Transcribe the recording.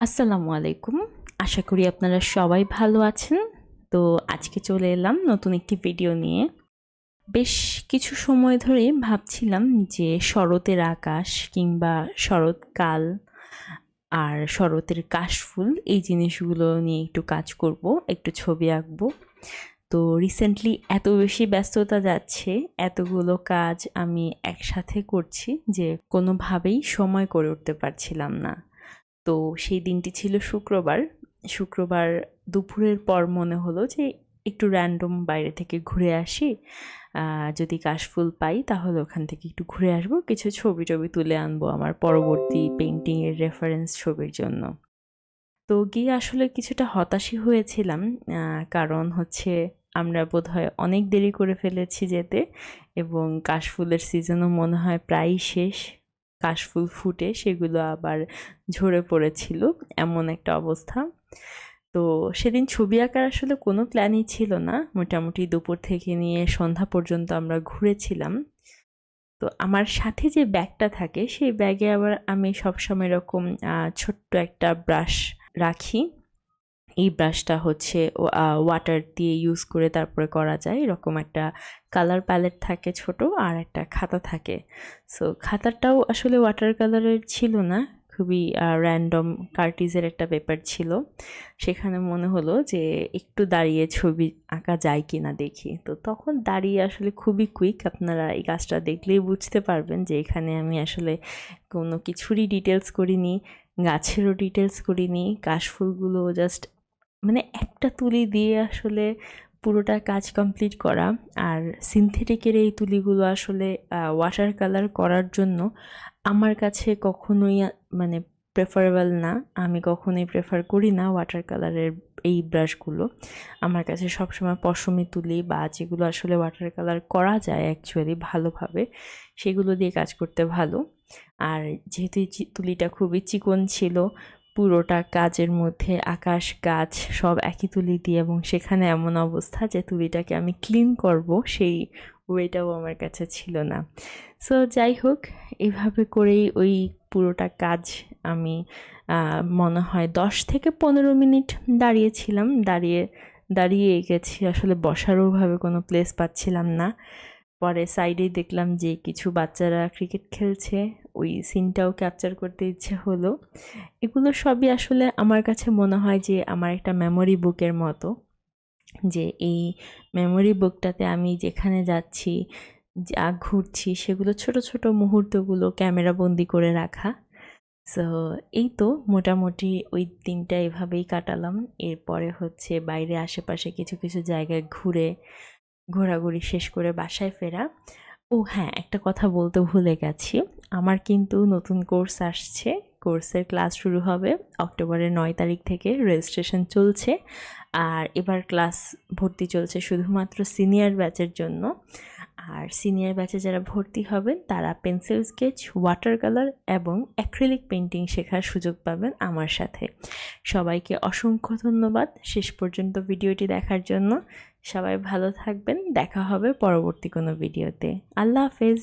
আসসালামু আলাইকুম। আশা করি আপনারা সবাই ভালো আছেন। তো আজকে চলে এলাম নতুন একটি ভিডিও নিয়ে। বেশ কিছু সময় ধরে ভাবছিলাম যে শরতের আকাশ কিংবা শরৎকাল আর শরতের কাশফুল এই জিনিসগুলো নিয়ে একটু কাজ করব, একটু ছবি আঁকবো। তো রিসেন্টলি এত বেশি ব্যস্ততা যাচ্ছে, এতগুলো কাজ আমি একসাথে করছি যে কোনোভাবেই সময় করে উঠতে পারছিলাম না। তো সেই দিনটি ছিল শুক্রবার। শুক্রবার দুপুরের পর মনে হলো যে একটু র্যান্ডম বাইরে থেকে ঘুরে আসি। যদি কাশফুল পাই তাহলে ওখান থেকে একটু ঘুরে আসবো, কিছু ছবি টবি তুলে আনবো আমার পরবর্তী পেইন্টিংয়ের রেফারেন্স ছবির জন্য। তো গিয়ে আসলে কিছুটা হতাশই হয়েছিলাম, কারণ হচ্ছে আমরা বোধহয় অনেক দেরি করে ফেলেছি যেতে, এবং কাশফুলের সিজনও মনে হয় প্রায়ই শেষ। কাশফুল ফুটে সেগুলো আবার ঝরে পড়েছিল, এমন একটা অবস্থা। তো সেদিন ছবি আঁকার আসলে কোনো প্ল্যানই ছিল না। মোটামুটি দুপুর থেকে নিয়ে সন্ধ্যা পর্যন্ত আমরা ঘুরেছিলাম। তো আমার সাথে যে ব্যাগটা থাকে সেই ব্যাগে আবার আমি সবসময় এরকম ছোট্ট একটা ব্রাশ রাখি। এই ব্রাশটা হচ্ছে ওয়াটার দিয়ে ইউজ করে তারপরে করা যায়। এরকম একটা কালার প্যালেট থাকে ছোট, আর একটা খাতা থাকে। সো খাতাটাও আসলে ওয়াটার কালারের ছিল না, খুবই র্যান্ডম কার্টিজের একটা পেপার ছিল। সেখানে মনে হলো যে একটু দাঁড়িয়ে ছবি আঁকা যায় কি না দেখি। তো তখন দাঁড়িয়ে আসলে খুবই কুইক, আপনারা এই কাজটা দেখলেই বুঝতে পারবেন যে এখানে আমি আসলে কোনো কিছুরই ডিটেলস করিনি, গাছেরও ডিটেলস করিনি। কাশফুলগুলো জাস্ট মানে একটা তুলি দিয়ে আসলে পুরোটা কাজ কমপ্লিট করা। আর সিনথেটিকের এই তুলিগুলো আসলে ওয়াটার কালার করার জন্য আমার কাছে কখনোই মানে প্রেফারেবল না। আমি কখনোই প্রেফার করি না ওয়াটার কালারের এই ব্রাশগুলো। আমার কাছে সবসময় পশমি তুলি বা যেগুলো আসলে ওয়াটার কালার করা যায় অ্যাকচুয়ালি ভালোভাবে, সেগুলো দিয়ে কাজ করতে ভালো। আর যেহেতু এই তুলিটা খুবই চিকন ছিল, পুরোটা কাজের মধ্যে আকাশ গাছ সব একই তুলি দিয়ে, এবং সেখানে এমন অবস্থা যে তুলিটাকে আমি ক্লিন করব সেই ওয়েটাও আমার কাছে ছিল না। সো যাই হোক, এইভাবে করেই ওই পুরোটা কাজ আমি মনে হয় 10 থেকে 15 মিনিট দাঁড়িয়েছিলাম। দাঁড়িয়ে গেছি, আসলে বসারও ভাবে কোনো প্লেস পাচ্ছিলাম না। পরে সাইডেই দেখলাম যে কিছু বাচ্চারা ক্রিকেট খেলছে, ওই সিনটাও ক্যাপচার করতে ইচ্ছে হলো। এগুলো সবই আসলে আমার কাছে মনে হয় যে আমার একটা মেমোরি বুকের মতো, যে এই মেমোরি বুকটাতে আমি যেখানে যাচ্ছি, যা ঘুরছি, সেগুলো ছোট ছোট মুহূর্তগুলো ক্যামেরা বন্দি করে রাখা। সো এই তো মোটামুটি ওই দিনটা এভাবেই কাটালাম। এরপরে হচ্ছে বাইরে আশেপাশে কিছু কিছু জায়গায় ঘোরাঘুরি শেষ করে বাসায় ফেরা। ও হ্যাঁ, একটা কথা বলতে ভুলে গেছি। আমার কিন্তু নতুন কোর্স আসছে। কোর্সের ক্লাস শুরু হবে অক্টোবরের 9 তারিখ থেকে, রেজিস্ট্রেশন চলছে। আর এবার ক্লাস ভর্তি চলছে শুধুমাত্র সিনিয়র ব্যাচের জন্য। আর সিনিয়র ব্যাচে যারা ভর্তি হবেন তারা পেন্সিল স্কেচ, ওয়াটার কালার এবং অ্যাক্রিলিক পেন্টিং শেখার সুযোগ পাবেন আমার সাথে। সবাইকে অসংখ্য ধন্যবাদ শেষ পর্যন্ত ভিডিওটি দেখার জন্য। সবাই ভালো থাকবেন, দেখা হবে পরবর্তী কোনো ভিডিওতে। আল্লাহ হাফেজ।